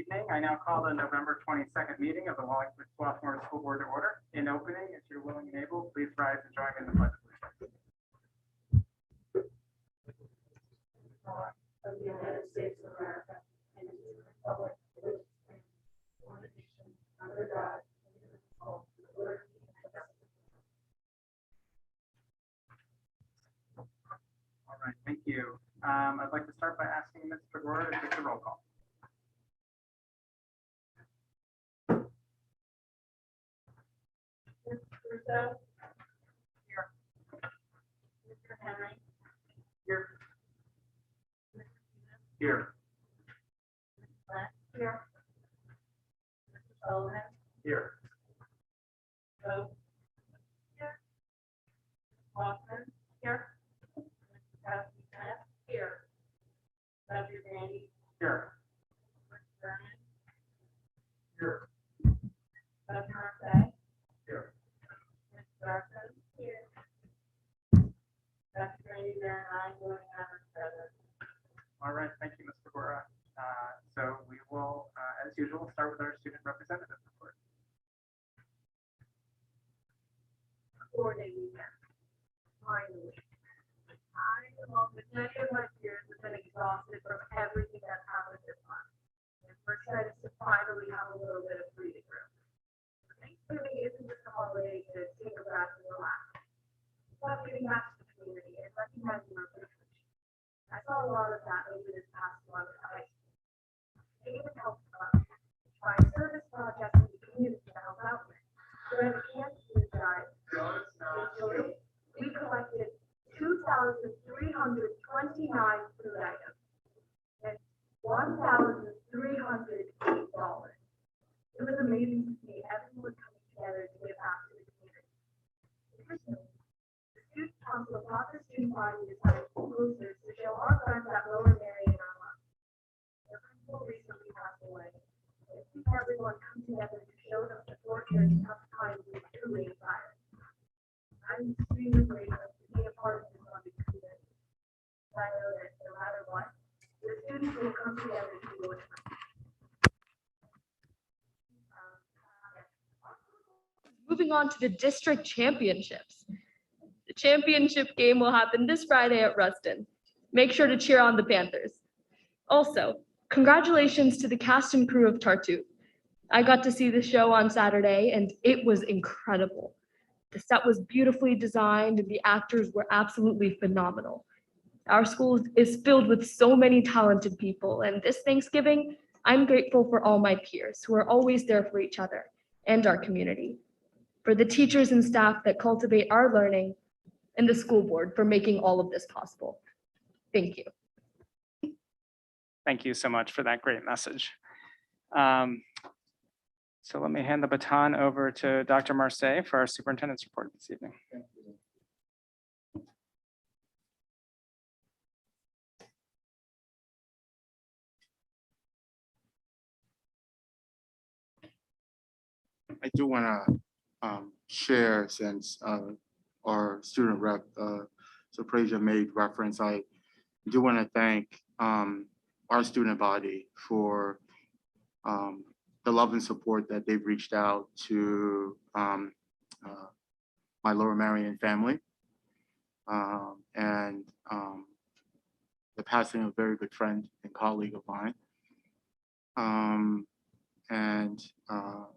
evening. I now call the November 22nd meeting of the Wallingford-Swarthmore School Board to order. In opening, if you're willing and able, please rise and join me in the pledge of allegiance. Of the United States of America and to the republic for which it stands, one nation, under God, indivisible, with liberty and justice. All right, thank you. I'd like to start by asking Ms. Pagora to take the roll call. Mr. Russo? Here. Mr. Henry? Here. Mr. Stevens? Here. Ms. Black? Here. Mr. Sullivan? Here. Vogt? Here. Ms. Hoffman? Here. Mr. Kowski Smith? Here. Dr. Randy? Here. Mr. Berman? Here. Dr. Marseille? Here. Ms. Larson? Here. Dr. Randy there and I voting members present. All right, thank you, Ms. Pagora. So we will, as usual, start with our student representative report. Coordinating weekend. Finally. I, along with many of my peers, have been exhausted from everything that's happened this month. And we're excited to finally have a little bit of breathing room. Thanksgiving isn't just a holiday to take a breath and relax. It's about giving back to the community and recognizing our privilege. I saw a lot of that over this past month at high school. I even helped try service projects in the community to help out with. During the cancer drive, we collected 2,329 food items and $1,308. It was amazing to see everyone coming together to give back to the community. Additionally, the student council brought the student body decided posters to show our friends at Lower Marion our love. Their principal recently passed away. And to see everyone come together to show them support during tough times is truly inspiring. I'm extremely grateful to be a part of this loving community. I know that no matter what, the students will come together to do what's right. Moving on to the district championships. The championship game will happen this Friday at Ruston. Make sure to cheer on the Panthers. Also, congratulations to the cast and crew of Tartuffe. I got to see the show on Saturday and it was incredible. The set was beautifully designed and the actors were absolutely phenomenal. Our school is filled with so many talented people, and this Thanksgiving, I'm grateful for all my peers who are always there for each other and our community, for the teachers and staff that cultivate our learning, and the school board for making all of this possible. Thank you. Thank you so much for that great message. So let me hand the baton over to Dr. Marseille for our superintendent's report this evening. I do want to share, since our student rep, Soprasia, made reference, I do want to thank our student body for the love and support that they've reached out to my Lower Marion family and the passing of a very good friend and colleague of mine.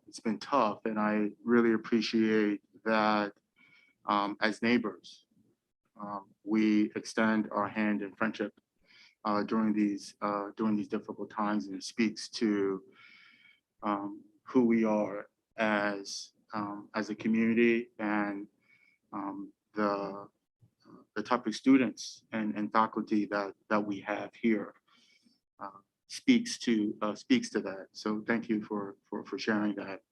It's been tough, and I really appreciate that as neighbors, we extend our hand in friendship during these difficult times, and it speaks to who we are as a community and the type of students and faculty that we have here. Speaks to that. So thank you for sharing that,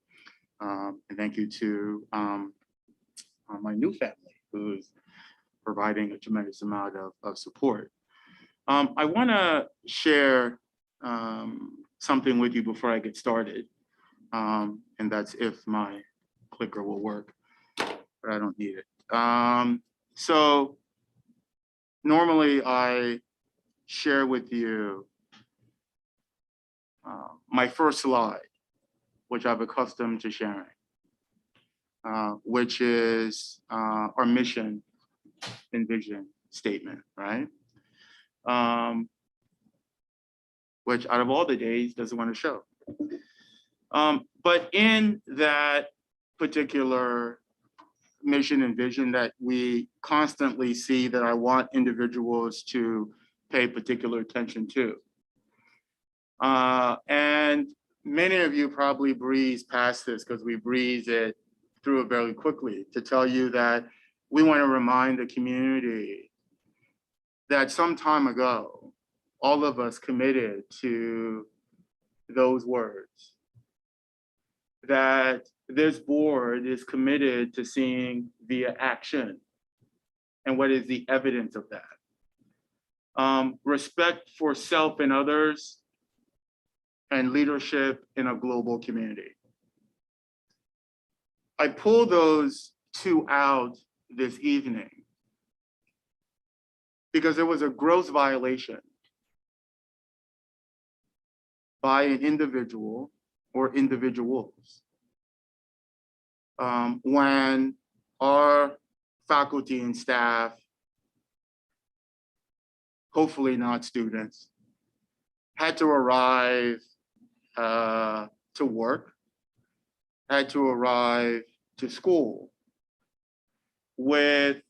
and thank you to my new family, who's providing a tremendous amount of support. I want to share something with you before I get started, and that's if my clicker will work, but I don't need it. So normally I share with you my first slide, which I've accustomed to sharing, which is our mission and vision statement, right? Which out of all the days doesn't want to show. But in that particular mission and vision that we constantly see that I want individuals to pay particular attention to. And many of you probably breeze past this because we breeze it through it very quickly to tell you that we want to remind the community that some time ago, all of us committed to those words, that this board is committed to seeing via action. And what is the evidence of that? Respect for self and others, and leadership in a global community. I pulled those two out this evening because there was a gross violation by an individual or individuals when our faculty and staff, hopefully not students, had to arrive to work, had to arrive to school with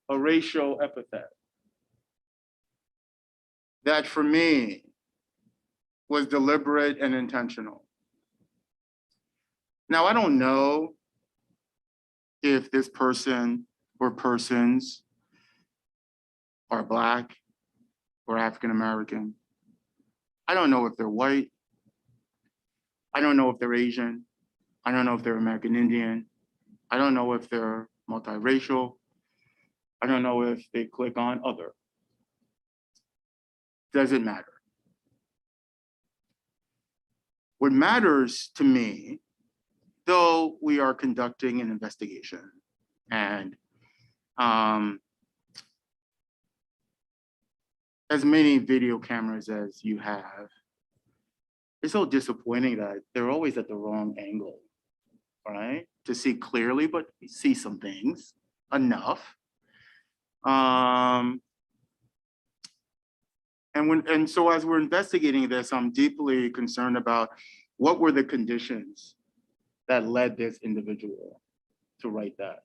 a racial epithet that for me was deliberate and intentional. Now, I don't know if this person or persons are Black or African-American. I don't know if they're white. I don't know if they're Asian. I don't know if they're American Indian. I don't know if they're multiracial. I don't know if they click on other. Doesn't matter. What matters to me, though we are conducting an investigation and as many video cameras as you have, it's so disappointing that they're always at the wrong angle, right? To see clearly, but we see some things enough. And so as we're investigating this, I'm deeply concerned about what were the conditions that led this individual to write that.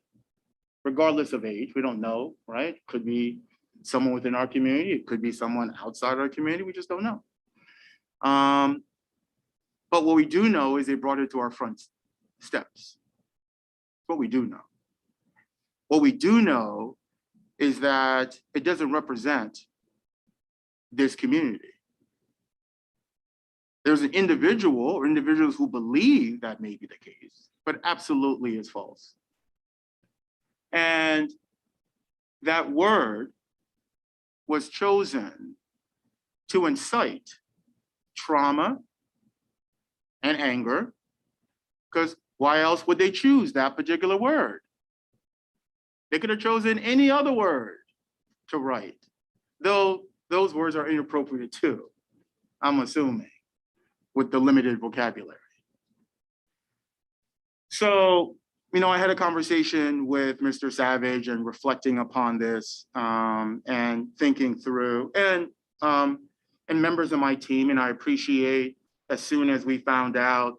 Regardless of age, we don't know, right? Could be someone within our community, it could be someone outside our community, we just don't know. But what we do know is they brought it to our front steps. What we do know. What we do know is that it doesn't represent this community. There's an individual or individuals who believe that may be the case, but absolutely is false. And that word was chosen to incite trauma and anger, because why else would they choose that particular word? They could have chosen any other word to write, though those words are inappropriate too, I'm assuming, with the limited vocabulary. So, you know, I had a conversation with Mr. Savage and reflecting upon this and thinking through, and members of my team, and I appreciate as soon as we found out,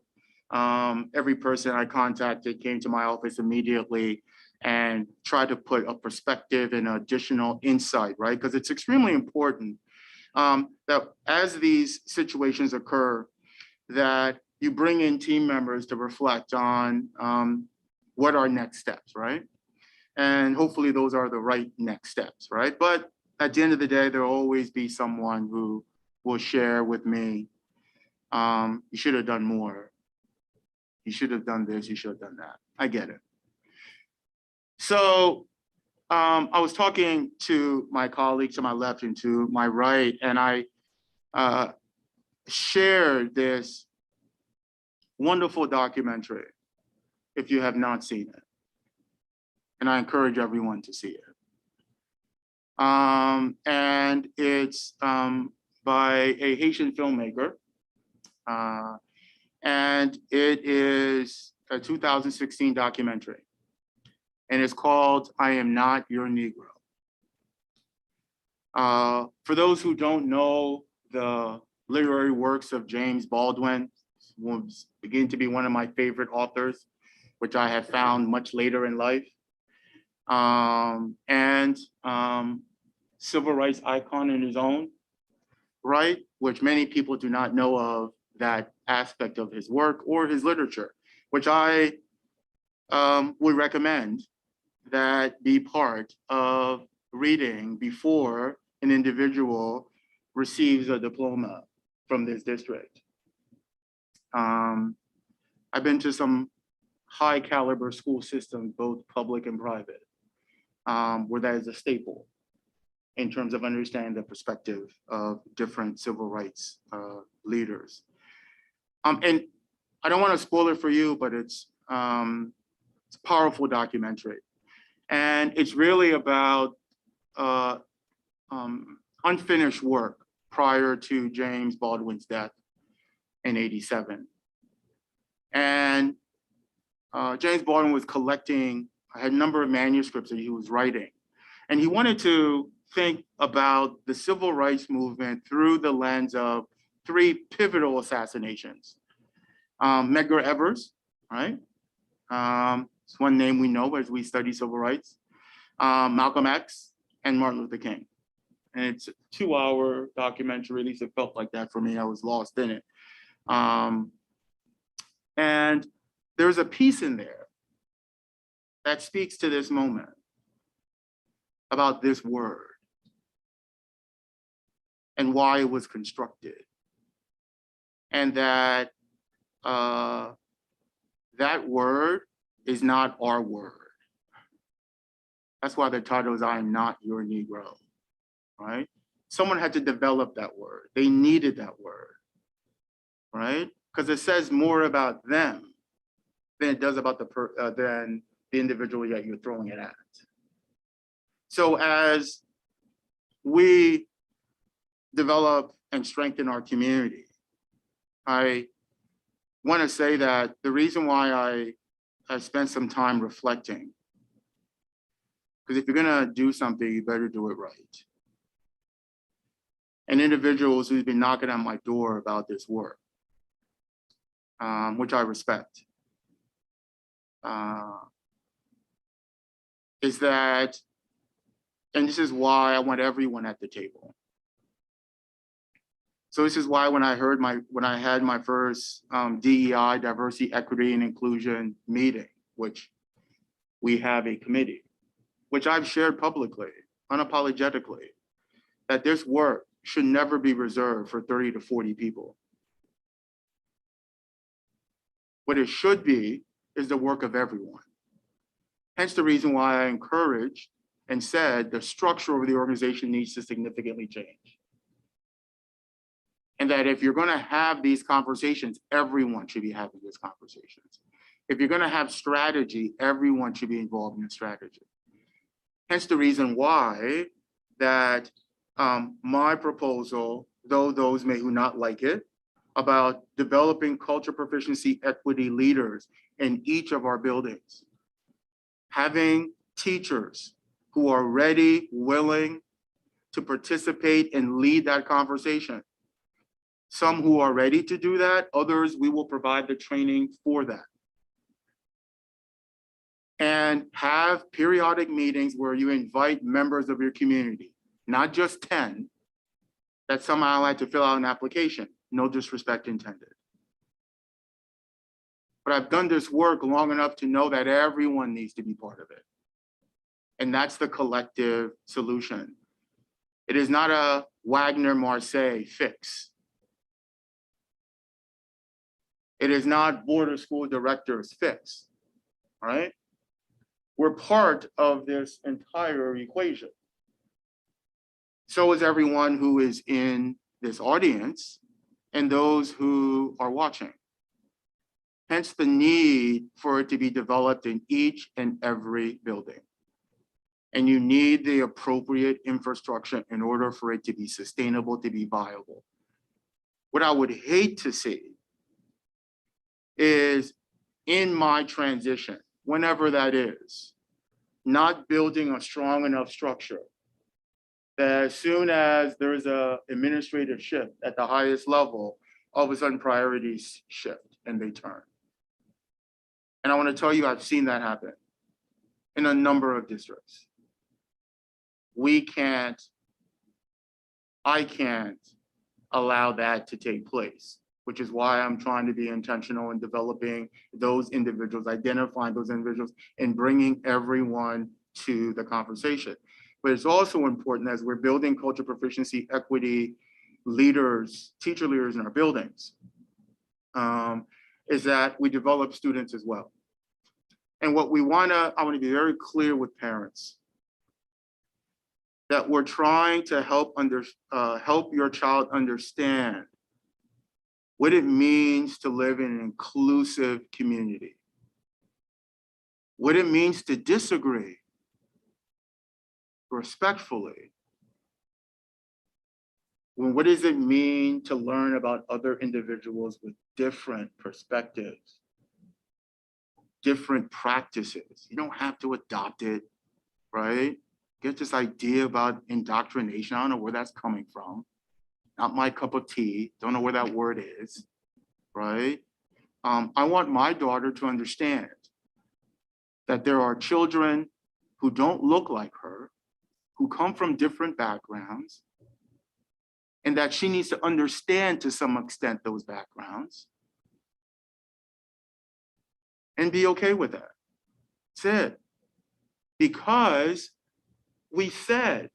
every person I contacted came to my office immediately and tried to put a perspective and additional insight, right? Because it's extremely important that as these situations occur, that you bring in team members to reflect on what are next steps, right? And hopefully those are the right next steps, right? But at the end of the day, there'll always be someone who will share with me, you should have done more. You should have done this, you should have done that. I get it. So I was talking to my colleagues to my left and to my right, and I shared this wonderful documentary, if you have not seen it. And I encourage everyone to see it. And it's by a Haitian filmmaker. And it is a 2016 documentary. And it's called I Am Not Your Negro. For those who don't know the literary works of James Baldwin, will begin to be one of my favorite authors, which I have found much later in life. Civil rights icon in his own right, which many people do not know of that aspect of his work or his literature, which I would recommend that be part of reading before an individual receives a diploma from this district. I've been to some high caliber school systems, both public and private, where that is a staple in terms of understanding the perspective of different civil rights leaders. And I don't want to spoil it for you, but it's a powerful documentary. And it's really about unfinished work prior to James Baldwin's death in '87. And James Baldwin was collecting, had a number of manuscripts that he was writing. And he wanted to think about the civil rights movement through the lens of three pivotal assassinations. Medgar Evers, right? It's one name we know as we study civil rights. Malcolm X and Martin Luther King. And it's a 2-hour documentary, at least it felt like that for me. I was lost in it. And there's a piece in there that speaks to this moment about this word and why it was constructed. And that that word is not our word. That's why the title is I Am Not Your Negro, right? Someone had to develop that word. They needed that word, right? Because it says more about them than it does about the individual that you're throwing it at. So as we develop and strengthen our community, I want to say that the reason why I spent some time reflecting, because if you're gonna do something, you better do it right. And individuals who've been knocking on my door about this work, which I respect, is that, and this is why I want everyone at the table. So this is why when I had my first DEI, diversity, equity, and inclusion meeting, which we have a committee, which I've shared publicly, unapologetically, that this work should never be reserved for 30 to 40 people. What it should be is the work of everyone. Hence the reason why I encouraged and said the structure of the organization needs to significantly change. And that if you're going to have these conversations, everyone should be having these conversations. If you're going to have strategy, everyone should be involved in the strategy. Hence the reason why that my proposal, though those may who not like it, about developing culture proficiency equity leaders in each of our buildings, having teachers who are ready, willing to participate and lead that conversation. Some who are ready to do that, others we will provide the training for that. And have periodic meetings where you invite members of your community, not just 10, that somehow had to fill out an application, no disrespect intended. But I've done this work long enough to know that everyone needs to be part of it. And that's the collective solution. It is not a Wagner-Marseille fix. It is not board of school directors fix, all right? We're part of this entire equation. So is everyone who is in this audience and those who are watching. Hence the need for it to be developed in each and every building. And you need the appropriate infrastructure in order for it to be sustainable, to be viable. What I would hate to see is in my transition, whenever that is, not building a strong enough structure that as soon as there's a administrative shift at the highest level, all of a sudden priorities shift and they turn. And I want to tell you, I've seen that happen in a number of districts. I can't allow that to take place, which is why I'm trying to be intentional in developing those individuals, identifying those individuals, and bringing everyone to the conversation. But it's also important as we're building culture proficiency, equity, leaders, teacher leaders in our buildings, is that we develop students as well. And what I want to be very clear with parents that we're trying to help your child understand what it means to live in an inclusive community, what it means to disagree respectfully. What does it mean to learn about other individuals with different perspectives, different practices? You don't have to adopt it, right? Get this idea about indoctrination. I don't know where that's coming from. Not my cup of tea. Don't know where that word is, right? I want my daughter to understand that there are children who don't look like her, who come from different backgrounds, and that she needs to understand to some extent those backgrounds and be okay with that. That's it. Because we said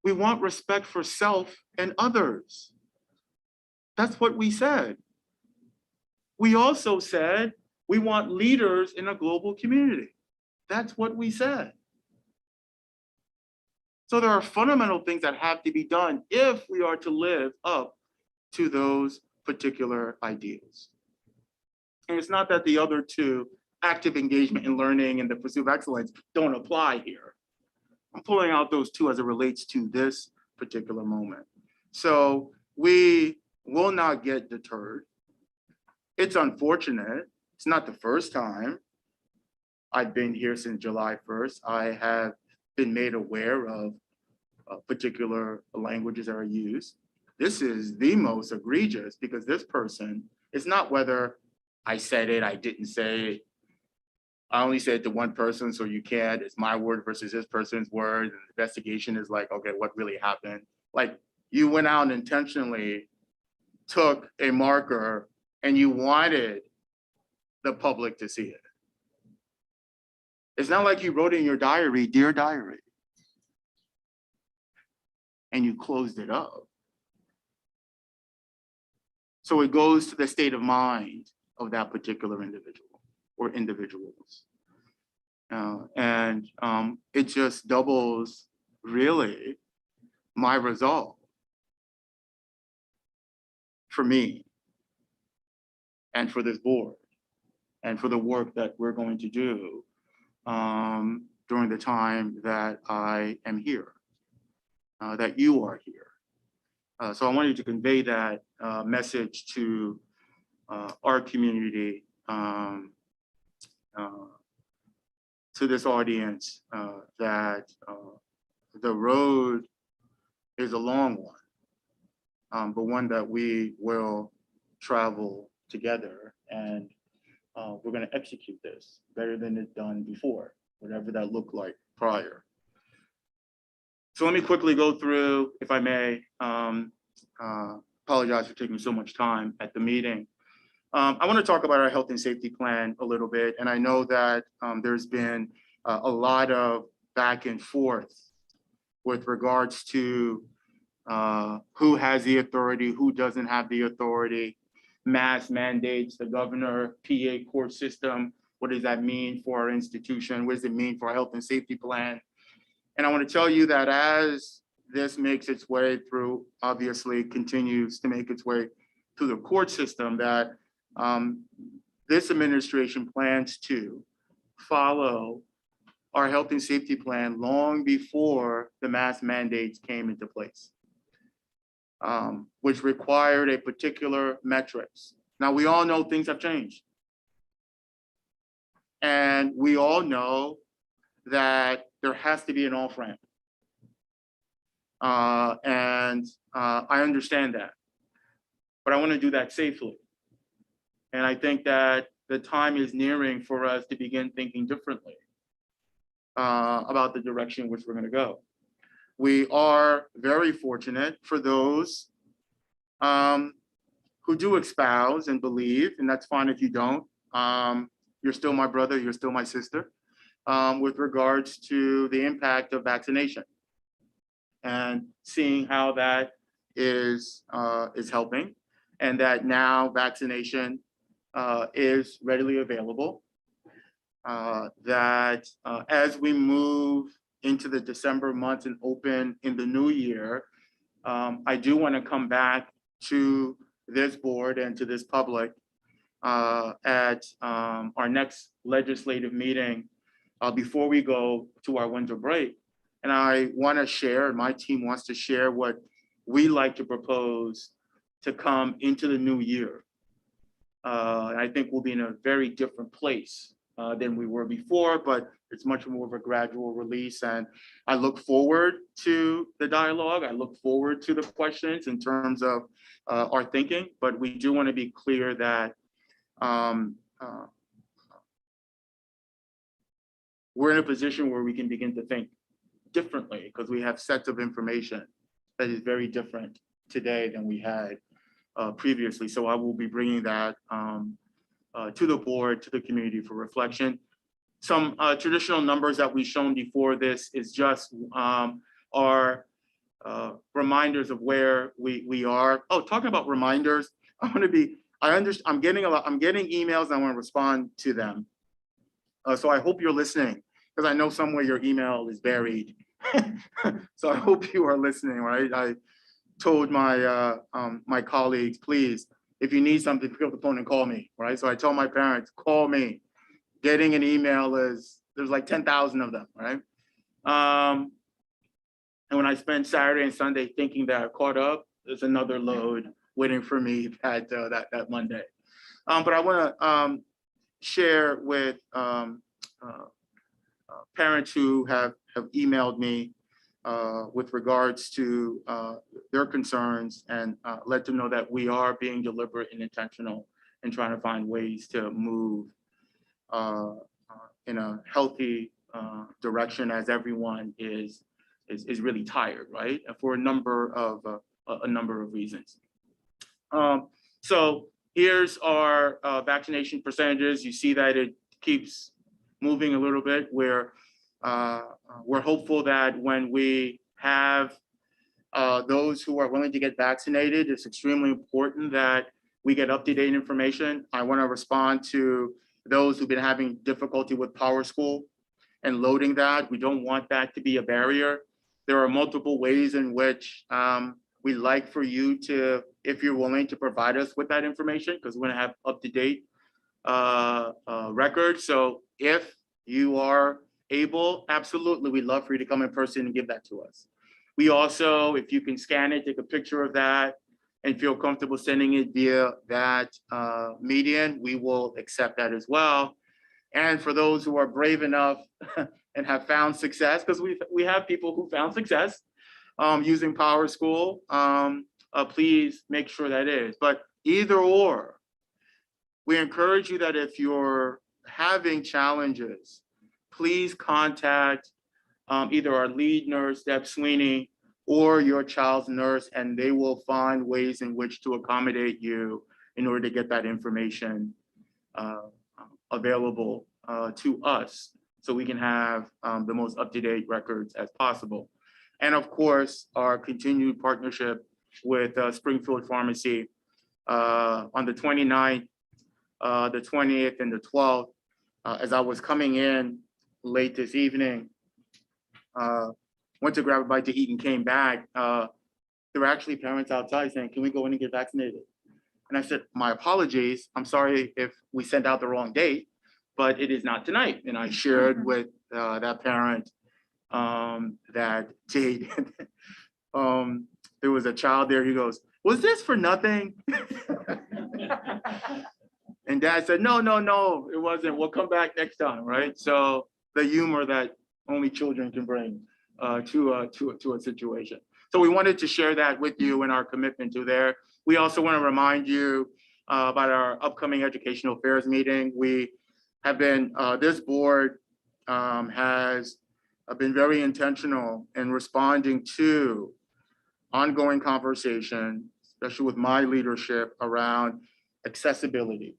we want respect for self and others. That's what we said. We also said we want leaders in a global community. That's what we said. So there are fundamental things that have to be done if we are to live up to those particular ideals. And it's not that the other two, active engagement in learning and the pursuit of excellence, don't apply here. I'm pulling out those two as it relates to this particular moment. So we will not get deterred. It's unfortunate. It's not the first time. I've been here since July 1st. I have been made aware of particular languages that are used. This is the most egregious because this person, it's not whether I said it, I didn't say it. I only said it to one person, so you can't. It's my word versus this person's word. And the investigation is like, okay, what really happened? Like, you went out and intentionally took a marker and you wanted the public to see it. It's not like you wrote in your diary, "Dear Diary," and you closed it up. So it goes to the state of mind of that particular individual or individuals. It just doubles, really, my resolve for me and for this board and for the work that we're going to do during the time that I am here, that you are here. So I wanted to convey that message to our community, to this audience, that the road is a long one, but one that we will travel together, and we're going to execute this better than it's done before, whatever that looked like prior. So let me quickly go through, if I may, apologize for taking so much time at the meeting. I want to talk about our health and safety plan a little bit. And I know that there's been a lot of back and forth with regards to who has the authority, who doesn't have the authority, mask mandates, the governor, PA court system. What does that mean for our institution? What does it mean for our health and safety plan? And I want to tell you that as this makes its way through, obviously continues to make its way through the court system, that this administration plans to follow our health and safety plan long before the mask mandates came into place, which required a particular metrics. Now, we all know things have changed. And we all know that there has to be an off-ramp. I understand that, but I want to do that safely. And I think that the time is nearing for us to begin thinking differently about the direction in which we're going to go. We are very fortunate for those who do espouse and believe, and that's fine if you don't. You're still my brother, you're still my sister, with regards to the impact of vaccination and seeing how that is helping, and that now vaccination is readily available. That as we move into the December months and open in the new year, I do want to come back to this board and to this public at our next legislative meeting before we go to our winter break. And I want to share, my team wants to share what we like to propose to come into the new year. And I think we'll be in a very different place than we were before, but it's much more of a gradual release. And I look forward to the dialogue. I look forward to the questions in terms of our thinking, but we do want to be clear that we're in a position where we can begin to think differently because we have sets of information that is very different today than we had previously. So I will be bringing that to the board, to the community for reflection. Some traditional numbers that we've shown before this is just our reminders of where we are. Oh, talking about reminders, I'm getting emails and I want to respond to them. So I hope you're listening, because I know somewhere your email is buried. So I hope you are listening, right? I told my my colleagues, please, if you need something, pick up the phone and call me, right? So I told my parents, call me. Getting an email there's like 10,000 of them, right? And when I spend Saturday and Sunday thinking that I caught up, there's another load waiting for me that Monday. But I want to share with parents who have emailed me with regards to their concerns, and let them know that we are being deliberate and intentional in trying to find ways to move in a healthy direction, as everyone is really tired, right? And for a number of reasons. So here's our vaccination percentages. You see that it keeps moving a little bit. We're hopeful that when we have those who are willing to get vaccinated, it's extremely important that we get up-to-date information. I want to respond to those who've been having difficulty with PowerSchool and loading that. We don't want that to be a barrier. There are multiple ways in which we'd like for you to, if you're willing to provide us with that information, because we're going to have up-to-date records. So if you are able, absolutely, we'd love for you to come in person and give that to us. We also, if you can scan it, take a picture of that, and feel comfortable sending it via that medium, we will accept that as well. And for those who are brave enough and have found success, because we have people who found success using PowerSchool, please make sure that is. But either or, we encourage you that if you're having challenges, please contact either our lead nurse, Deb Sweeney, or your child's nurse, and they will find ways in which to accommodate you in order to get that information available to us, so we can have the most up-to-date records as possible. And of course, our continued partnership with Springfield Pharmacy on the 29th, the 20th, and the 12th. As I was coming in late this evening, went to grab a bite to eat and came back. There were actually parents outside saying, can we go in and get vaccinated? And I said, my apologies. I'm sorry if we sent out the wrong date, but it is not tonight. And I shared with that parent that dated. There was a child there. He goes, "Was this for nothing?" And dad said, "No, no, no, it wasn't. We'll come back next time," right? So the humor that only children can bring to a situation. So we wanted to share that with you in our commitment to there. We also want to remind you about our upcoming educational affairs meeting. We have been, this board has been very intentional in responding to ongoing conversation, especially with my leadership around accessibility,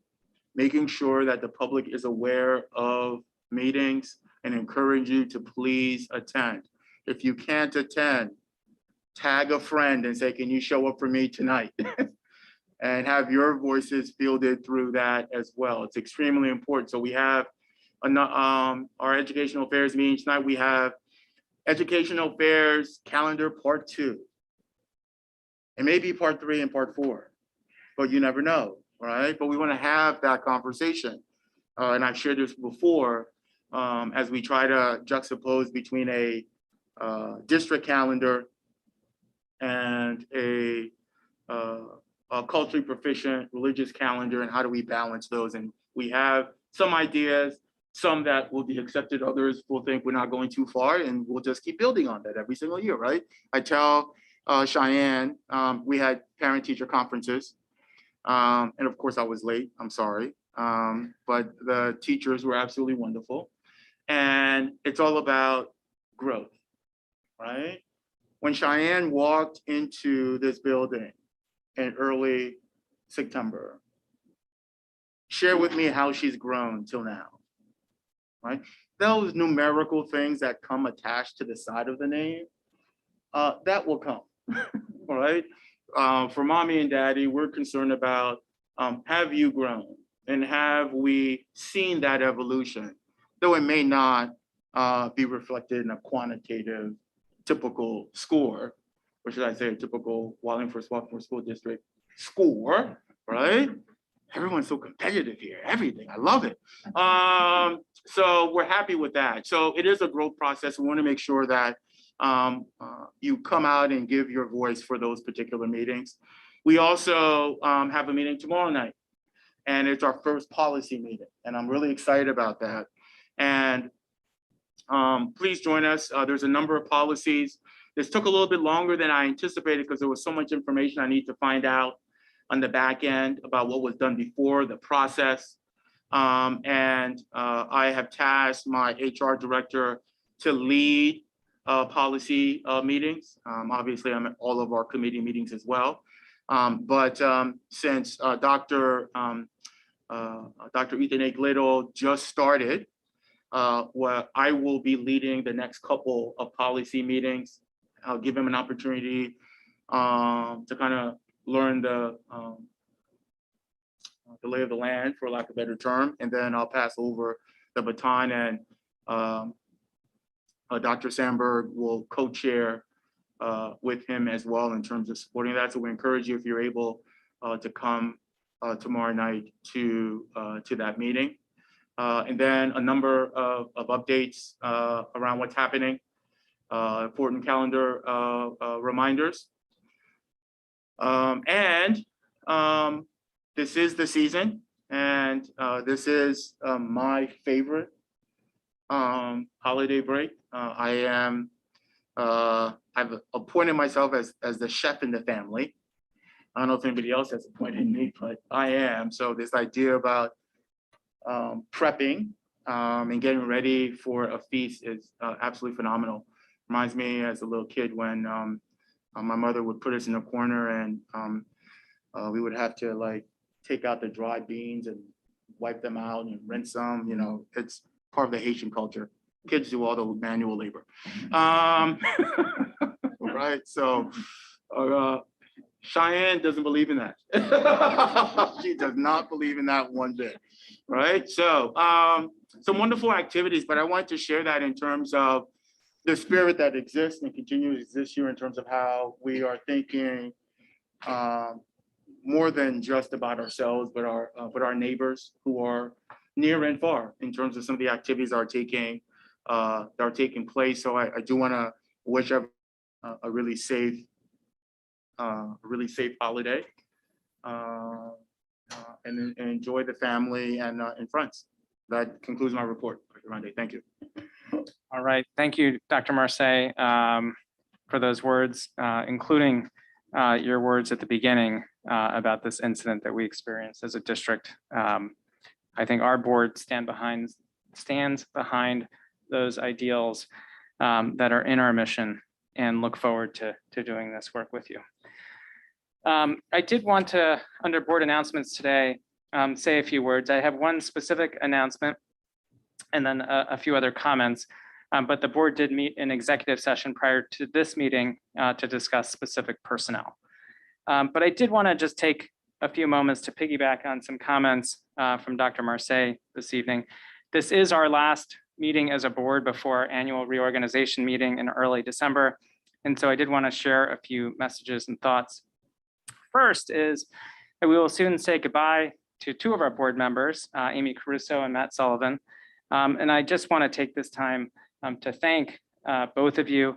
making sure that the public is aware of meetings and encourage you to please attend. If you can't attend, tag a friend and say, "Can you show up for me tonight?" And have your voices fielded through that as well. It's extremely important. So we have our educational affairs meeting tonight. We have educational affairs calendar part 2. It may be part 3 and part 4, but you never know, right? But we want to have that conversation. And I've shared this before, as we try to juxtapose between a district calendar and a culturally proficient religious calendar, and how do we balance those? And we have some ideas, some that will be accepted, others will think we're not going too far, and we'll just keep building on that every single year, right? I tell Cheyenne, we had parent-teacher conferences, and of course I was late, I'm sorry, but the teachers were absolutely wonderful. And it's all about growth, right? When Cheyenne walked into this building in early September, share with me how she's grown till now, right? Those numerical things that come attached to the side of the name, that will come, all right? For mommy and daddy, we're concerned about, have you grown? And have we seen that evolution? Though it may not be reflected in a quantitative, typical score, or should I say a typical Wallingford-Swarthmore School District score, right? Everyone's so competitive here, everything, I love it. So we're happy with that. So it is a growth process. We want to make sure that you come out and give your voice for those particular meetings. We also have a meeting tomorrow night, and it's our first policy meeting, and I'm really excited about that. And please join us. There's a number of policies. This took a little bit longer than I anticipated because there was so much information I need to find out on the back end about what was done before the process. I have tasked my HR director to lead policy meetings. Obviously, I'm at all of our committee meetings as well. Since Dr. Ethan A. Glidle just started, where I will be leading the next couple of policy meetings. I'll give him an opportunity to kind of learn the lay of the land, for lack of a better term, and then I'll pass over the baton, and Dr. Sandberg will co-chair with him as well in terms of supporting that. So we encourage you, if you're able to come tomorrow night to that meeting. And then a number of updates around what's happening, important calendar reminders. This is the season, and this is my favorite holiday break. I've appointed myself as the chef in the family. I don't know if anybody else has appointed me, but I am. So this idea about prepping and getting ready for a feast is absolutely phenomenal. Reminds me as a little kid when my mother would put us in a corner, and we would have to like take out the dry beans and wipe them out and rinse them. You know, it's part of the Haitian culture. Kids do all the manual labor. Right, so Cheyenne doesn't believe in that. She does not believe in that one bit, right? So some wonderful activities, but I wanted to share that in terms of the spirit that exists and continues to exist here in terms of how we are thinking more than just about ourselves, but our neighbors who are near and far in terms of some of the activities that are taking that are taking place. So I do want to wish everyone a really safe holiday, and enjoy the family and friends. That concludes my report, Dr. Monday. Thank you. All right, thank you, Dr. Marseille, for those words, including your words at the beginning about this incident that we experienced as a district. I think our board stands behind those ideals that are in our mission and look forward to doing this work with you. I did want to, under board announcements today, say a few words. I have one specific announcement and then a few other comments, but the board did meet in executive session prior to this meeting to discuss specific personnel. But I did want to just take a few moments to piggyback on some comments from Dr. Marseille this evening. This is our last meeting as a board before our annual reorganization meeting in early December. And so I did want to share a few messages and thoughts. First is that we will soon say goodbye to two of our board members, Amy Caruso and Matt Sullivan. And I just want to take this time to thank both of you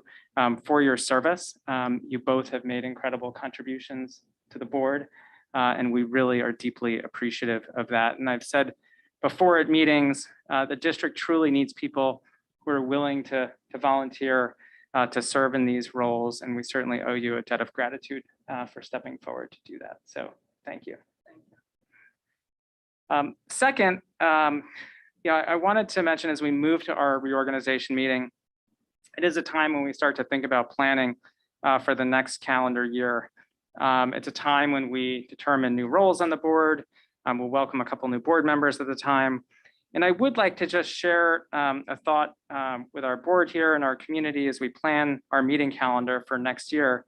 for your service. You both have made incredible contributions to the board, and we really are deeply appreciative of that. And I've said before at meetings, the district truly needs people who are willing to volunteer to serve in these roles, and we certainly owe you a debt of gratitude for stepping forward to do that. So thank you. Second, I wanted to mention as we move to our reorganization meeting, it is a time when we start to think about planning for the next calendar year. It's a time when we determine new roles on the board. We'll welcome a couple new board members at the time. And I would like to just share a thought with our board here and our community as we plan our meeting calendar for next year.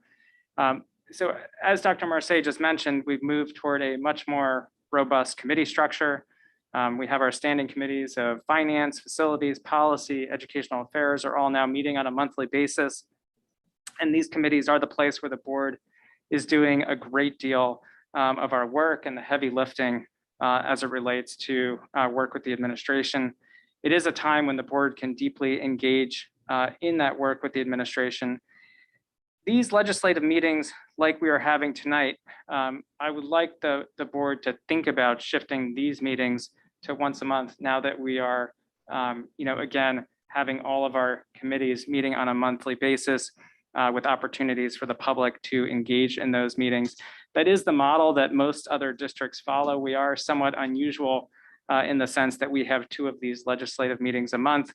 So as Dr. Marseille just mentioned, we've moved toward a much more robust committee structure. We have our standing committees of finance, facilities, policy, educational affairs are all now meeting on a monthly basis. And these committees are the place where the board is doing a great deal of our work and the heavy lifting as it relates to work with the administration. It is a time when the board can deeply engage in that work with the administration. These legislative meetings, like we are having tonight, I would like the board to think about shifting these meetings to once a month now that we are, again, having all of our committees meeting on a monthly basis with opportunities for the public to engage in those meetings. That is the model that most other districts follow. We are somewhat unusual in the sense that we have two of these legislative meetings a month.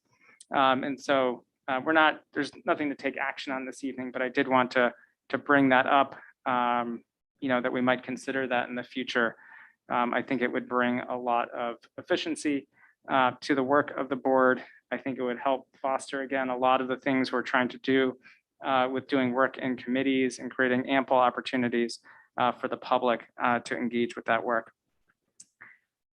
And so there's nothing to take action on this evening, but I did want to bring that up, that we might consider that in the future. I think it would bring a lot of efficiency to the work of the board. I think it would help foster, again, a lot of the things we're trying to do with doing work in committees and creating ample opportunities for the public to engage with that work.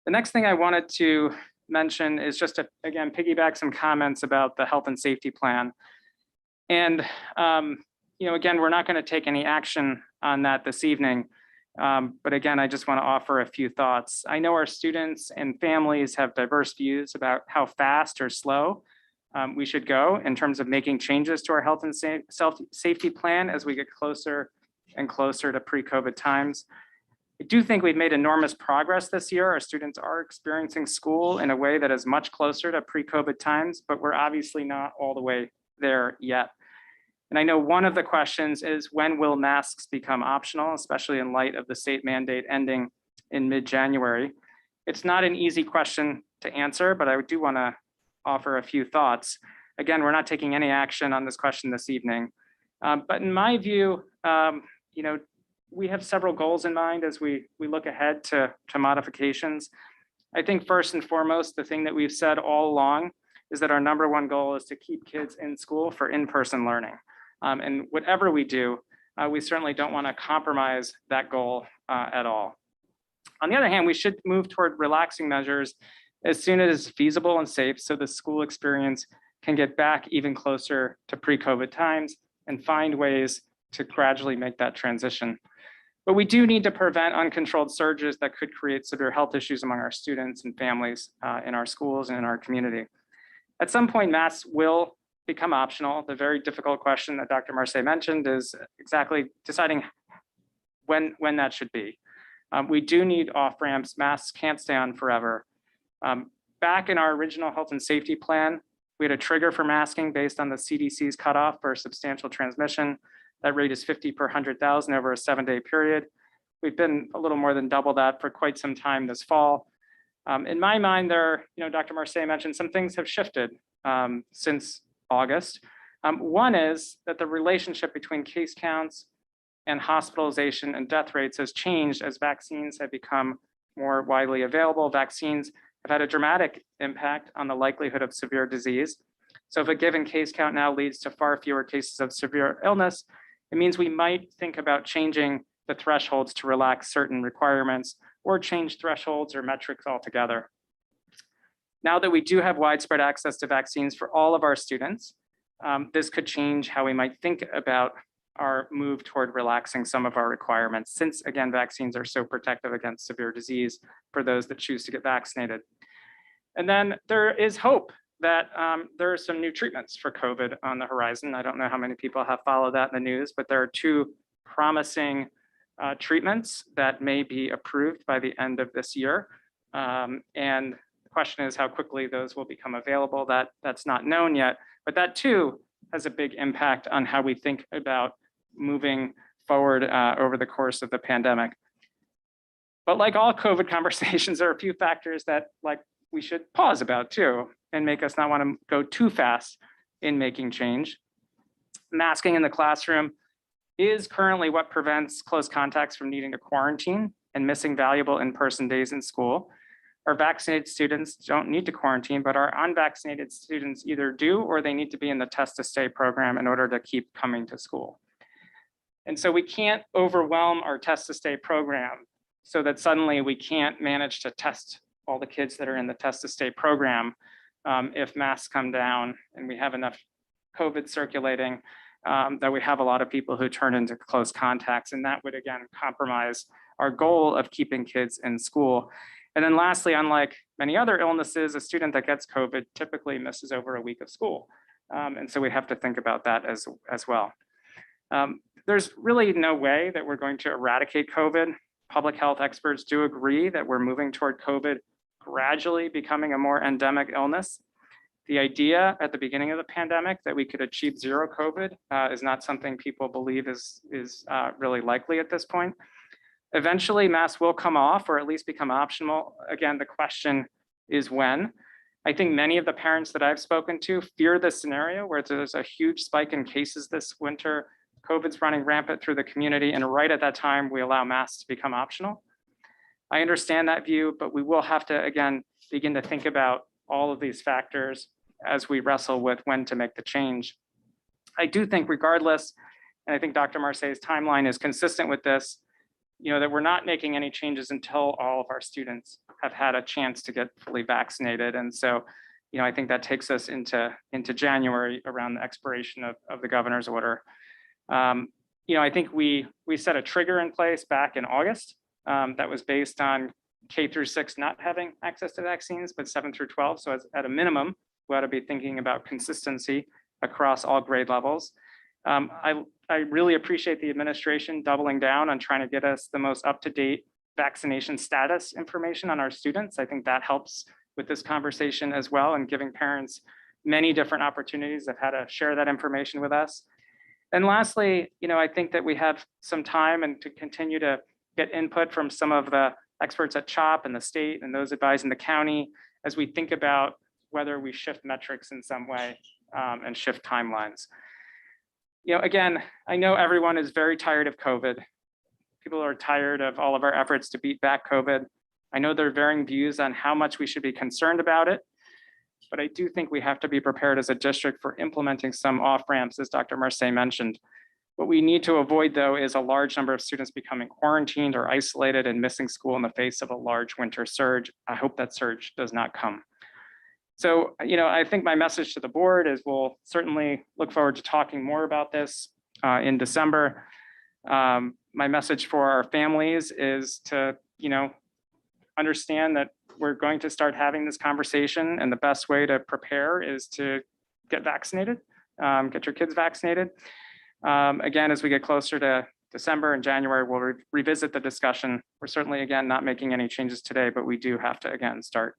The next thing I wanted to mention is just to, again, piggyback some comments about the health and safety plan. And, again, we're not going to take any action on that this evening. But again, I just want to offer a few thoughts. I know our students and families have diverse views about how fast or slow we should go in terms of making changes to our health and safety plan as we get closer and closer to pre-COVID times. I do think we've made enormous progress this year. Our students are experiencing school in a way that is much closer to pre-COVID times, but we're obviously not all the way there yet. And I know one of the questions is, when will masks become optional, especially in light of the state mandate ending in mid-January? It's not an easy question to answer, but I do want to offer a few thoughts. Again, we're not taking any action on this question this evening. But in my view, we have several goals in mind as we look ahead to modifications. I think first and foremost, the thing that we've said all along is that our number one goal is to keep kids in school for in-person learning. And whatever we do, we certainly don't want to compromise that goal at all. On the other hand, we should move toward relaxing measures as soon as feasible and safe so the school experience can get back even closer to pre-COVID times and find ways to gradually make that transition. But we do need to prevent uncontrolled surges that could create severe health issues among our students and families in our schools and in our community. At some point, masks will become optional. The very difficult question that Dr. Marseille mentioned is exactly deciding when that should be. We do need off-ramps. Masks can't stay on forever. Back in our original health and safety plan, we had a trigger for masking based on the CDC's cutoff for substantial transmission. That rate is 50 per 100,000 over a 7-day period. We've been a little more than double that for quite some time this fall. In my mind, Dr. Marseille mentioned some things have shifted since August. One is that the relationship between case counts and hospitalization and death rates has changed as vaccines have become more widely available. Vaccines have had a dramatic impact on the likelihood of severe disease. So if a given case count now leads to far fewer cases of severe illness, it means we might think about changing the thresholds to relax certain requirements or change thresholds or metrics altogether. Now that we do have widespread access to vaccines for all of our students, this could change how we might think about our move toward relaxing some of our requirements, since again, vaccines are so protective against severe disease for those that choose to get vaccinated. And then there is hope that there are some new treatments for COVID on the horizon. I don't know how many people have followed that in the news, but there are 2 promising treatments that may be approved by the end of this year. And the question is how quickly those will become available. That's not known yet, but that too has a big impact on how we think about moving forward over the course of the pandemic. But like all COVID conversations, there are a few factors that we should pause about too, and make us not want to go too fast in making change. Masking in the classroom is currently what prevents close contacts from needing to quarantine and missing valuable in-person days in school. Our vaccinated students don't need to quarantine, but our unvaccinated students either do or they need to be in the test to stay program in order to keep coming to school. And so we can't overwhelm our test to stay program so that suddenly we can't manage to test all the kids that are in the test to stay program if masks come down and we have enough COVID circulating that we have a lot of people who turn into close contacts, and that would again compromise our goal of keeping kids in school. And then lastly, unlike many other illnesses, a student that gets COVID typically misses over a week of school. And so we have to think about that as well. There's really no way that we're going to eradicate COVID. Public health experts do agree that we're moving toward COVID gradually becoming a more endemic illness. The idea at the beginning of the pandemic that we could achieve zero COVID is not something people believe is really likely at this point. Eventually, masks will come off or at least become optional. Again, the question is when. I think many of the parents that I've spoken to fear this scenario where there's a huge spike in cases this winter, COVID's running rampant through the community, and right at that time, we allow masks to become optional. I understand that view, but we will have to, again, begin to think about all of these factors as we wrestle with when to make the change. I do think regardless, and I think Dr. Marseille's timeline is consistent with this, that we're not making any changes until all of our students have had a chance to get fully vaccinated. And so, I think that takes us into January around the expiration of the governor's order. I think we set a trigger in place back in August that was based on K through 6 not having access to vaccines, but 7 through 12. So at a minimum, we ought to be thinking about consistency across all grade levels. I really appreciate the administration doubling down on trying to get us the most up-to-date vaccination status information on our students. I think that helps with this conversation as well, and giving parents many different opportunities of how to share that information with us. And lastly, I think that we have some time and to continue to get input from some of the experts at CHOP and the state and those advising the county as we think about whether we shift metrics in some way and shift timelines. Again, I know everyone is very tired of COVID. People are tired of all of our efforts to beat back COVID. I know there are varying views on how much we should be concerned about it, but I do think we have to be prepared as a district for implementing some off-ramps, as Dr. Marseille mentioned. What we need to avoid, though, is a large number of students becoming quarantined or isolated and missing school in the face of a large winter surge. I hope that surge does not come. So, I think my message to the board is we'll certainly look forward to talking more about this in December. My message for our families is to, understand that we're going to start having this conversation, and the best way to prepare is to get vaccinated, get your kids vaccinated. Again, as we get closer to December and January, we'll revisit the discussion. We're certainly, again, not making any changes today, but we do have to, again, start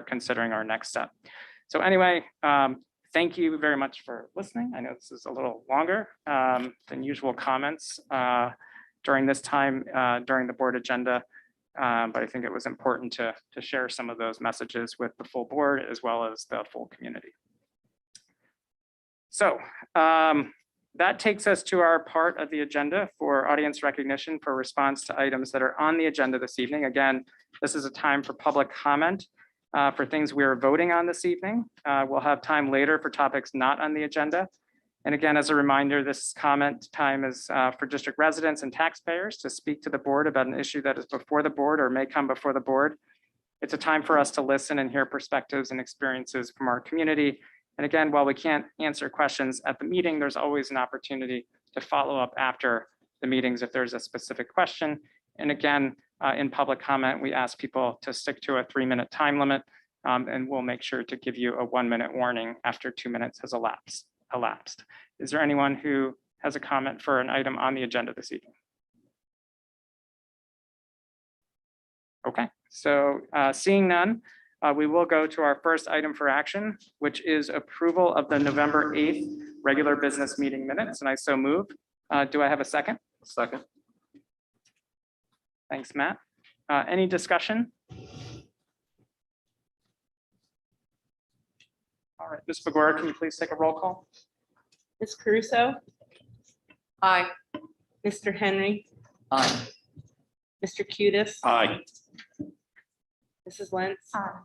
considering our next step. So anyway, thank you very much for listening. I know this is a little longer than usual comments during this time, during the board agenda. But I think it was important to share some of those messages with the full board as well as the full community. So that takes us to our part of the agenda for audience recognition for response to items that are on the agenda this evening. Again, this is a time for public comment for things we are voting on this evening. We'll have time later for topics not on the agenda. And again, as a reminder, this comment time is for district residents and taxpayers to speak to the board about an issue that is before the board or may come before the board. It's a time for us to listen and hear perspectives and experiences from our community. And again, while we can't answer questions at the meeting, there's always an opportunity to follow up after the meetings if there's a specific question. And again, in public comment, we ask people to stick to a 3-minute time limit, and we'll make sure to give you a 1-minute warning after 2 minutes has elapsed. Is there anyone who has a comment for an item on the agenda this evening? Okay, so seeing none, we will go to our first item for action, which is approval of the November 8th regular business meeting minutes, and I so move. Do I have a second? Second. Thanks, Matt. Any discussion? All right, Ms. Begora, can you please take a roll call? Ms. Caruso? Aye. Mr. Henry? Aye. Mr. Cutis? Aye. Mrs. Lentz? Aye.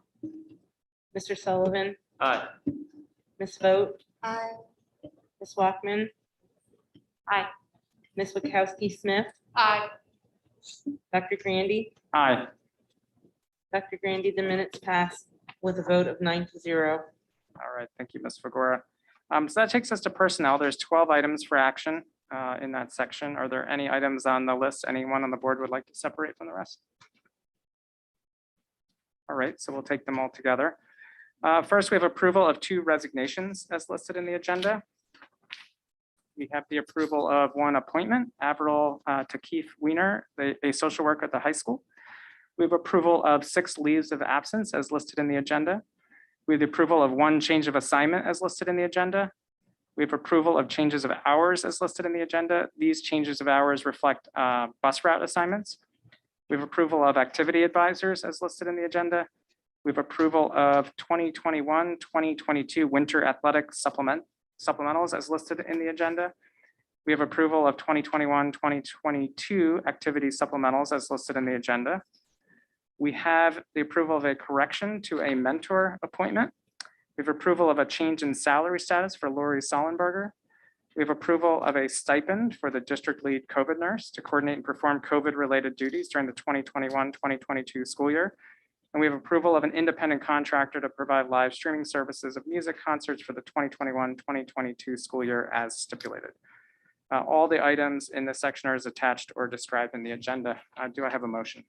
Mr. Sullivan? Aye. Ms. Vogt? Aye. Ms. Walkman? Aye. Ms. Wachowski Smith? Aye. Dr. Grandy? Aye. Dr. Grandy, the minutes passed with a vote of 9-0. All right, thank you, Ms. Fagora. So that takes us to personnel. There's 12 items for action in that section. Are there any items on the list anyone on the board would like to separate from the rest? All right, so we'll take them all together. First, we have approval of 2 resignations as listed in the agenda. We have the approval of 1 appointment, Avril to Keith Weiner, a social worker at the high school. We have approval of 6 leaves of absence as listed in the agenda. We have the approval of 1 change of assignment as listed in the agenda. We have approval of changes of hours as listed in the agenda. These changes of hours reflect bus route assignments. We have approval of activity advisors as listed in the agenda. We have approval of 2021-2022 winter athletic supplementals as listed in the agenda. We have approval of 2021-2022 activity supplementals as listed in the agenda. We have the approval of a correction to a mentor appointment. We have approval of a change in salary status for Lori Sollenberger. We have approval of a stipend for the district lead COVID nurse to coordinate and perform COVID-related duties during the 2021-2022 school year. And we have approval of an independent contractor to provide live streaming services of music concerts for the 2021-2022 school year as stipulated. All the items in this section are as attached or described in the agenda. Do I have a motion?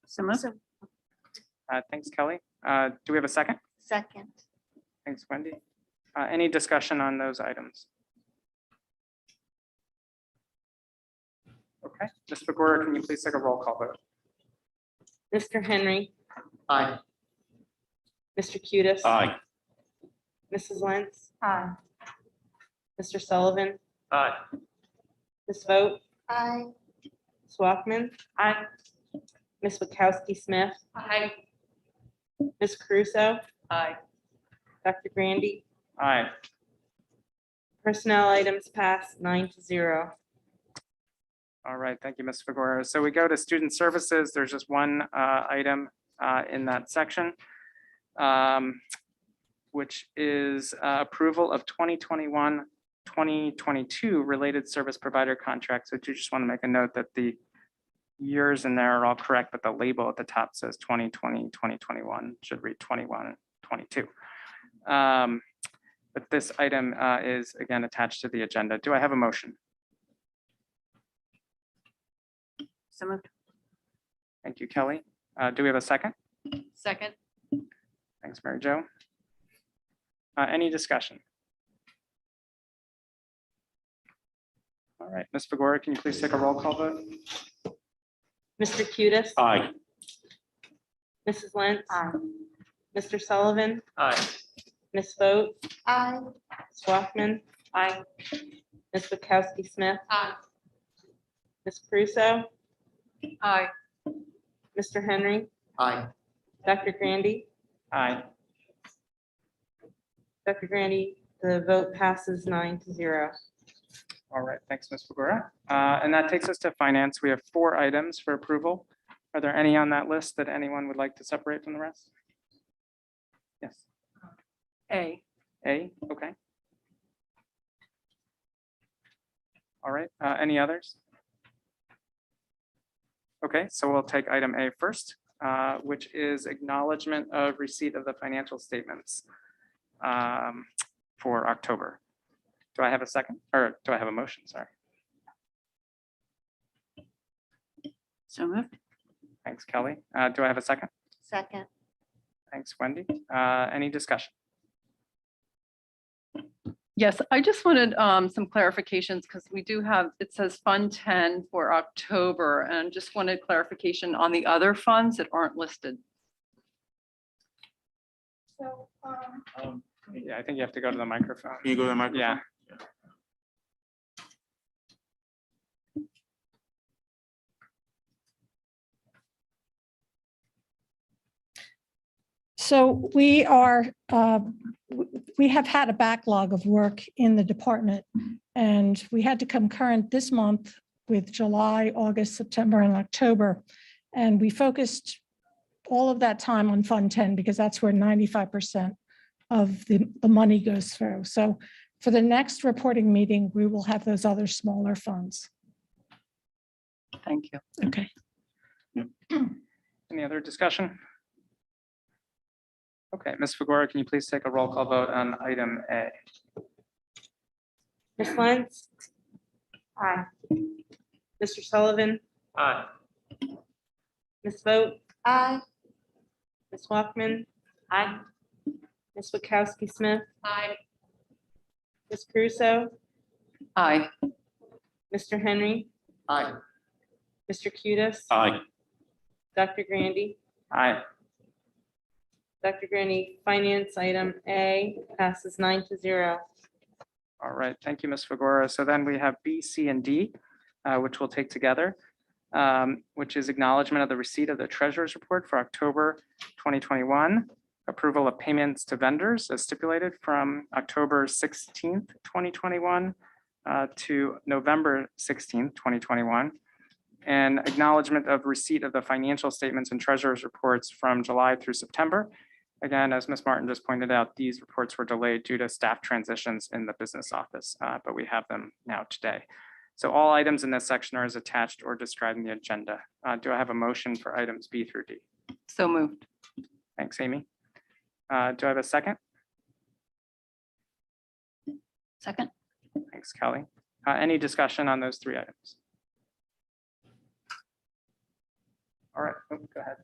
So moved. Thanks, Kelly. Do we have a second? Second. Thanks, Wendy. Any discussion on those items? Okay, Ms. Begora, can you please take a roll call vote? Mr. Henry? Aye. Mr. Cutis? Aye. Mrs. Lentz? Aye. Mr. Sullivan? Aye. Ms. Vogt? Aye. Ms. Walkman? Aye. Ms. Wachowski Smith? Aye. Ms. Caruso? Aye. Dr. Grandy? Aye. Personnel items passed 9-0. All right, thank you, Ms. Fagora. So we go to student services. There's just 1 item in that section, which is approval of 2021-2022 related service provider contracts. So you just want to make a note that the years in there are all correct, but the label at the top says 2020, 2021, should read 21, 22. But this item is again attached to the agenda. Do I have a motion? So moved. Thank you, Kelly. Do we have a second? Second. Thanks, Mary Jo. Any discussion? All right, Ms. Fagora, can you please take a roll call vote? Mr. Cutis? Aye. Mrs. Lentz? Mr. Sullivan? Aye. Ms. Vogt? Aye. Swaffman? Aye. Ms. Witkowski Smith? Aye. Ms. Crusoe? Aye. Mr. Henry? Aye. Dr. Grandy? Aye. Dr. Grandy, the vote passes 9-0. All right, thanks, Ms. Fagora. And that takes us to finance. We have 4 items for approval. Are there any on that list that anyone would like to separate from the rest? Yes. A. A, okay. All right, any others? Okay, so we'll take item A first, which is acknowledgement of receipt of the financial statements for October. Do I have a second, or do I have a motion? Sorry. So moved. Thanks, Kelly. Do I have a second? Second. Thanks, Wendy. Any discussion? Yes, I just wanted some clarifications because we do have, it says Fund 10 for October and just wanted clarification on the other funds that aren't listed. So, Yeah, I think you have to go to the microphone. Can you go to the microphone? Yeah. So we have had a backlog of work in the department, and we had to come current this month with July, August, September, and October. And we focused all of that time on Fund 10 because that's where 95% of the money goes through. So for the next reporting meeting, we will have those other smaller funds. Thank you. Okay. Any other discussion? Okay, Ms. Fagora, can you please take a roll call vote on item A? Ms. Lentz? Aye. Mr. Sullivan? Aye. Ms. Vogt? Aye. Ms. Walkman? Aye. Ms. Witkowski Smith? Aye. Ms. Crusoe? Aye. Mr. Henry? Aye. Mr. Cutis? Aye. Dr. Grandy? Aye. Dr. Grandy, finance item A passes 9-0. All right, thank you, Ms. Fagora. So then we have B, C, and D, which we'll take together, which is acknowledgement of the receipt of the treasurer's report for October 2021, approval of payments to vendors as stipulated from October 16th, 2021 to November 16th, 2021, and acknowledgement of receipt of the financial statements and treasurer's reports from July through September. Again, as Ms. Martin just pointed out, these reports were delayed due to staff transitions in the business office, but we have them now today. So all items in this section are as attached or described in the agenda. Do I have a motion for items B through D? So moved. Thanks, Amy. Do I have a second? Second. Thanks, Kelly. Any discussion on those 3 items? All right, oh, go ahead.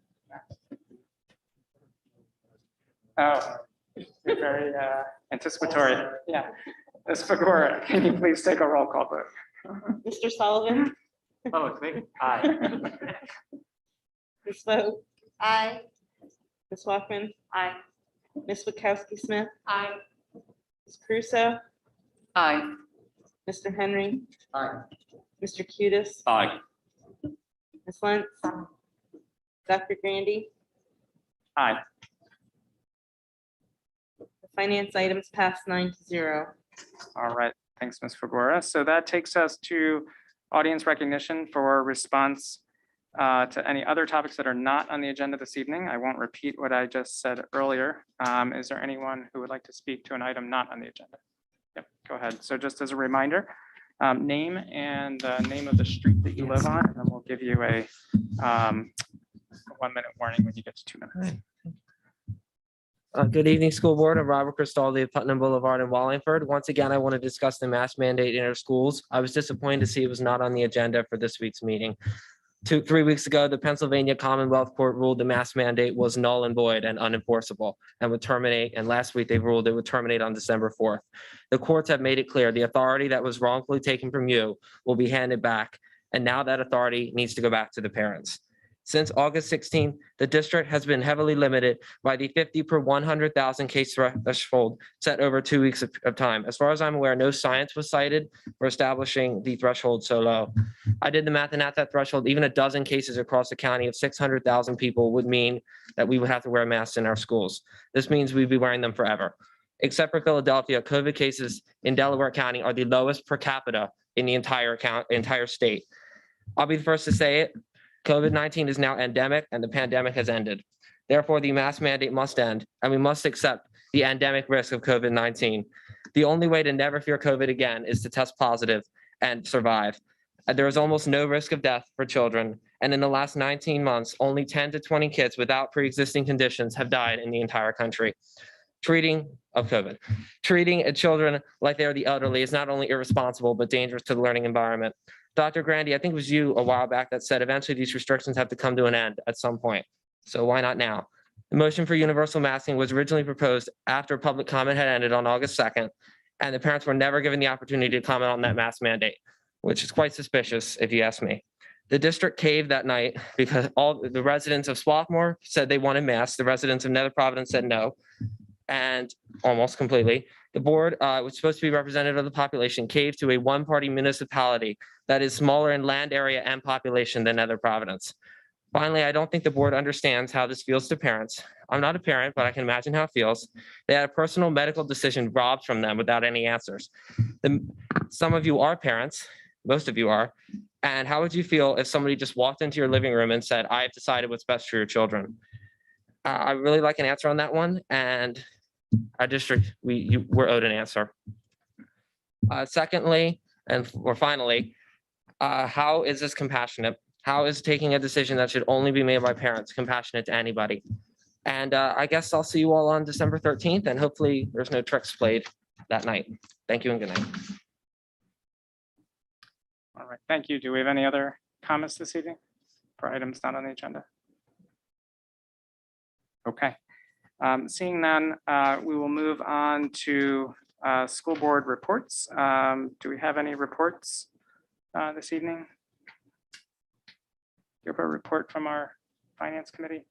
Oh, you're very anticipatory. Yeah. Ms. Fagora, can you please take a roll call vote? Mr. Sullivan? Oh, it's me. Aye. Ms. Vogt? Aye. Ms. Walkman? Aye. Ms. Witkowski Smith? Aye. Ms. Crusoe? Aye. Mr. Henry? Aye. Mr. Cutis? Aye. Ms. Lentz? Dr. Grandy? Aye. The finance items pass 9-0. All right, thanks, Ms. Fagora. So that takes us to audience recognition for response to any other topics that are not on the agenda this evening. I won't repeat what I just said earlier. Is there anyone who would like to speak to an item not on the agenda? Yep, go ahead. So just as a reminder, name and the name of the street that you live on, and then we'll give you a 1-minute warning when you get to 2 minutes. Good evening, school board. I'm Robert Cristaldi of Putnam Boulevard in Wallingford. Once again, I want to discuss the mask mandate in our schools. I was disappointed to see it was not on the agenda for this week's meeting. 3 weeks ago, the Pennsylvania Commonwealth Court ruled the mask mandate was null and void and unenforceable and would terminate. And last week they ruled it would terminate on December 4th. The courts have made it clear the authority that was wrongfully taken from you will be handed back. And now that authority needs to go back to the parents. Since August 16th, the district has been heavily limited by the 50 per 100,000 case threshold set over 2 weeks of time. As far as I'm aware, no science was cited for establishing the threshold so low. I did the math, and at that threshold, even a dozen cases across the county of 600,000 people would mean that we would have to wear masks in our schools. This means we'd be wearing them forever. Except for Philadelphia, COVID cases in Delaware County are the lowest per capita in the entire state. I'll be the first to say it. COVID-19 is now endemic and the pandemic has ended. Therefore, the mask mandate must end and we must accept the endemic risk of COVID-19. The only way to never fear COVID again is to test positive and survive. There is almost no risk of death for children. And in the last 19 months, only 10 to 20 kids without pre-existing conditions have died in the entire country. Treating children like they are the elderly is not only irresponsible, but dangerous to the learning environment. Dr. Grandy, I think it was you a while back that said eventually these restrictions have to come to an end at some point. So why not now? The motion for universal masking was originally proposed after public comment had ended on August 2nd, and the parents were never given the opportunity to comment on that mask mandate, which is quite suspicious if you ask me. The district caved that night because all the residents of Swarthmore said they wanted masks. The residents of Nether Providence said no, and almost completely. The board, was supposed to be representative of the population, caved to a one-party municipality that is smaller in land area and population than Nether Providence. Finally, I don't think the board understands how this feels to parents. I'm not a parent, but I can imagine how it feels. They had a personal medical decision robbed from them without any answers. Some of you are parents, most of you are, and how would you feel if somebody just walked into your living room and said, I have decided what's best for your children? I really like an answer on that one, and our district, we're owed an answer. Secondly, or finally, how is this compassionate? How is taking a decision that should only be made by parents compassionate to anybody? And I guess I'll see you all on December 13th, and hopefully there's no tricks played that night. Thank you and good night. All right, thank you. Do we have any other comments this evening for items not on the agenda? Okay. Seeing none, we will move on to school board reports. Do we have any reports this evening? Do you have a report from our finance committee?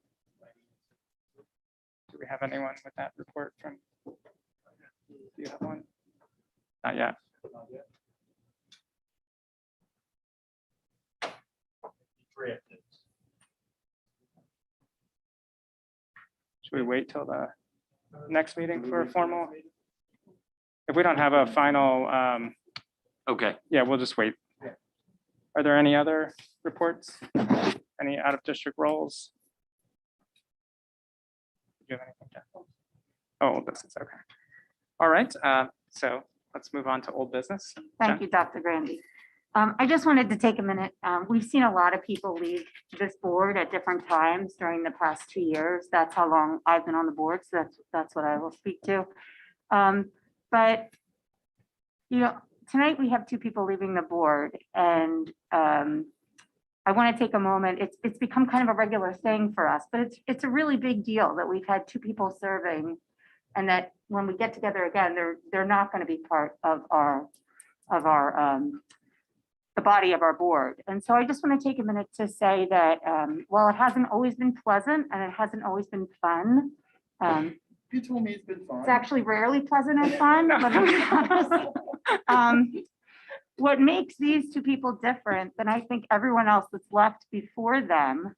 Do we have anyone with that report from? Do you have one? Not yet. Should we wait till the next meeting for a formal? If we don't have a final, Okay. yeah, we'll just wait. Are there any other reports? Any out of district roles? Do you have anything, Jeff? Oh, old business, okay. All right, so let's move on to old business. Thank you, Dr. Grandy. I just wanted to take a minute. We've seen a lot of people leave this board at different times during the past 2 years. That's how long I've been on the board, so that's what I will speak to. But, you know, tonight we have 2 people leaving the board, and I want to take a moment. It's become kind of a regular thing for us, but it's a really big deal that we've had 2 people serving, and that when we get together again, they're not going to be part of the body of our board. And so I just want to take a minute to say that while it hasn't always been pleasant and it hasn't always been fun, You told me it's been fun. it's actually rarely pleasant and fun, but I'm gonna be honest. What makes these 2 people different than I think everyone else that's left before them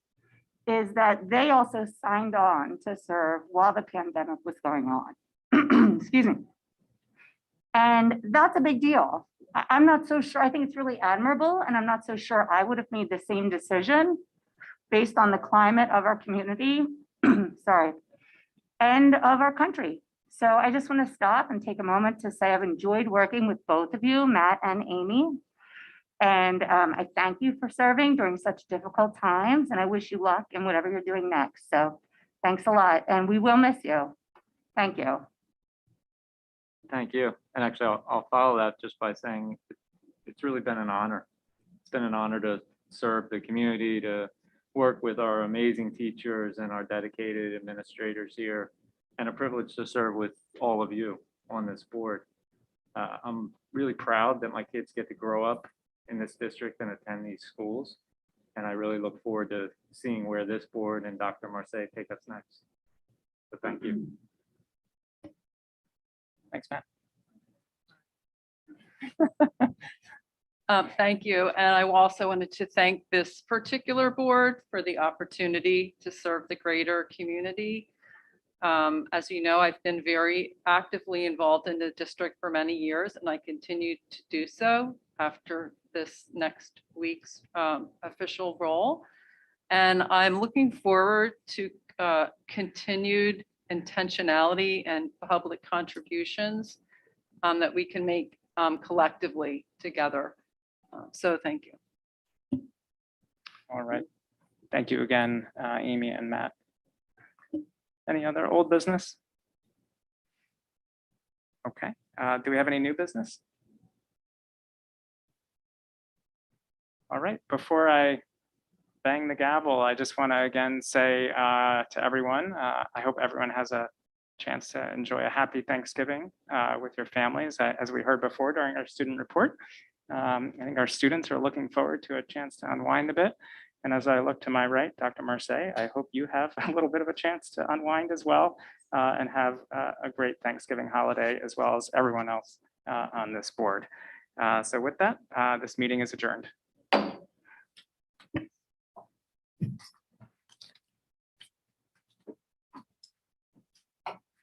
is that they also signed on to serve while the pandemic was going on. Excuse me. And that's a big deal. I'm not so sure. I think it's really admirable, and I'm not so sure I would have made the same decision based on the climate of our community, sorry, and of our country. So I just want to stop and take a moment to say I've enjoyed working with both of you, Matt and Amy. And I thank you for serving during such difficult times, and I wish you luck in whatever you're doing next. So thanks a lot, and we will miss you. Thank you. Thank you. And actually, I'll follow that just by saying it's really been an honor. It's been an honor to serve the community, to work with our amazing teachers and our dedicated administrators here, and a privilege to serve with all of you on this board. I'm really proud that my kids get to grow up in this district and attend these schools. And I really look forward to seeing where this board and Dr. Marseille take us next. So thank you. Thanks, Matt. Thank you. And I also wanted to thank this particular board for the opportunity to serve the greater community. As you know, I've been very actively involved in the district for many years, and I continue to do so after this next week's official role. And I'm looking forward to continued intentionality and public contributions that we can make collectively together. So thank you. All right. Thank you again, Amy and Matt. Any other old business? Okay. Do we have any new business? All right. Before I bang the gavel, I just want to again say to everyone, I hope everyone has a chance to enjoy a happy Thanksgiving with your families. As we heard before during our student report, I think our students are looking forward to a chance to unwind a bit. And as I look to my right, Dr. Marseille, I hope you have a little bit of a chance to unwind as well and have a great Thanksgiving holiday, as well as everyone else on this board. So with that, this meeting is adjourned.